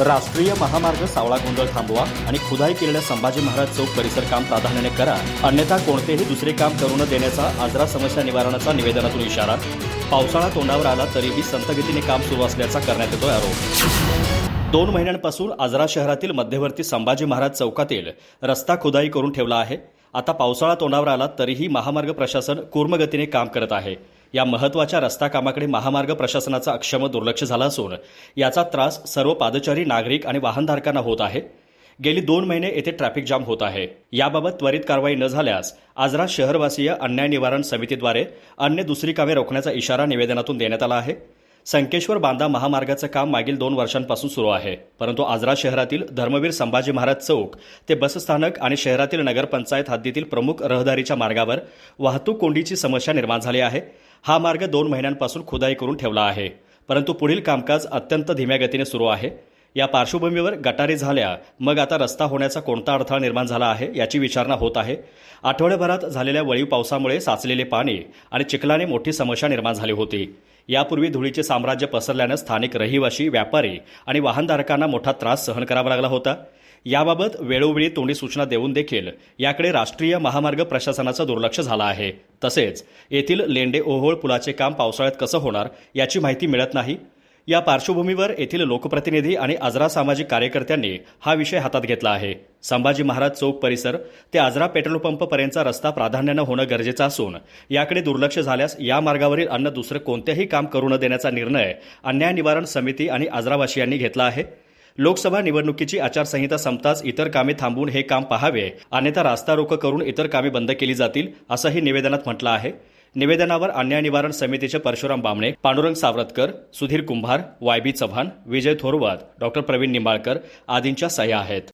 राष्ट्रीय महामार्ग सावळा गोंधळ थांबवा आणि खुदाई केलेल्या संभाजी महाराज चौक परिसर काम प्राधान्याने करा, अन्यथा कोणतेही दुसरे काम करू न देण्याचा आजरा समस्या निवारणाचा निवेदनातून इशारा. पावसाळा तोंडावर आला तरीही संथगतीने काम सुरू असल्याचा करण्यात येतोय आरोप. 2 महिन्यांपासून आजरा शहरातील मध्यवर्ती संभाजी महाराज चौकातील रस्ता खुदाई करून ठेवला आहे. आता पावसाळा तोंडावर आला तरीही महामार्ग प्रशासन कूर्मगतीने काम करत आहे. या महत्त्वाच्या रस्ता कामाकडे महामार्ग प्रशासनाचं अक्षम दुर्लक्ष झालं असून याचा त्रास सर्व पादचारी नागरिक आणि वाहनधारकांना होत आहे. गेली 2 महिने येथे ट्रॅफिक जाम होत आहे. याबाबत त्वरित कारवाई न झाल्यास आजरा शहरवासीय अन्याय निवारण समितीद्वारे अन्य दुसरी कामे रोखण्याचा इशारा निवेदनातून देण्यात आला आहे. संकेश्वर बांदा महामार्गाचं काम मागील 2 वर्षांपासून सुरू आहे, परंतु आजरा शहरातील धर्मवीर संभाजी महाराज चौक ते बसस्थानक आणि शहरातील नगरपंचायत हद्दीतील प्रमुख रहदारीच्या मार्गावर वाहतूक कोंडीची समस्या निर्माण झाली आहे. हा मार्ग 2 महिन्यांपासून खुदाई करून ठेवला आहे, परंतु पुढील कामकाज अत्यंत धीम्या गतीने सुरू आहे. या पार्श्वभूमीवर गटारी झाल्या मग आता रस्ता होण्याचा कोणता अडथळा निर्माण झाला आहे याची विचारणा होत आहे. आठवड्याभरात झालेल्या वळीव पावसामुळे साचलेले पाणी आणि चिखलाने मोठी समस्या निर्माण झाली होती. यापूर्वी धुळीचे साम्राज्य पसरल्यानं स्थानिक रहिवासी, व्यापारी आणि वाहनधारकांना मोठा त्रास सहन करावा लागला होता. याबाबत वेळोवेळी तोंडी सूचना देऊन देखील याकडे राष्ट्रीय महामार्ग प्रशासनाचं दुर्लक्ष झालं आहे. तसेच येथील लेंडे ओहोळ पुलाचे काम पावसाळ्यात कसं होणार याची माहिती मिळत नाही. या पार्श्वभूमीवर येथील लोकप्रतिनिधी आणि आजरा सामाजिक कार्यकर्त्यांनी हा विषय हातात घेतला आहे. संभाजी महाराज चौक परिसर ते आजरा पेट्रोल पंपपर्यंतचा रस्ता प्राधान्यानं होणं गरजेचं असून याकडे दुर्लक्ष झाल्यास या मार्गावरील अन्य दुसरं कोणतेही काम करू न देण्याचा निर्णय अन्याय निवारण समिती आणि आजरावासियांनी घेतला आहे. लोकसभा निवडणुकीची आचारसंहिता संपताच इतर कामे थांबवून हे काम पाहावे, अन्यथा रास्ता रोको करून इतर कामे बंद केली जातील असंही निवेदनात म्हटलं आहे. निवेदनावर अन्याय निवारण समितीचे परशुराम बामणे, पांडुरंग सावरतकर, सुधीर कुंभार, YB चव्हाण, विजय थोरवत, डॉ. प्रवीण निंबाळकर आदींच्या सह्या आहेत.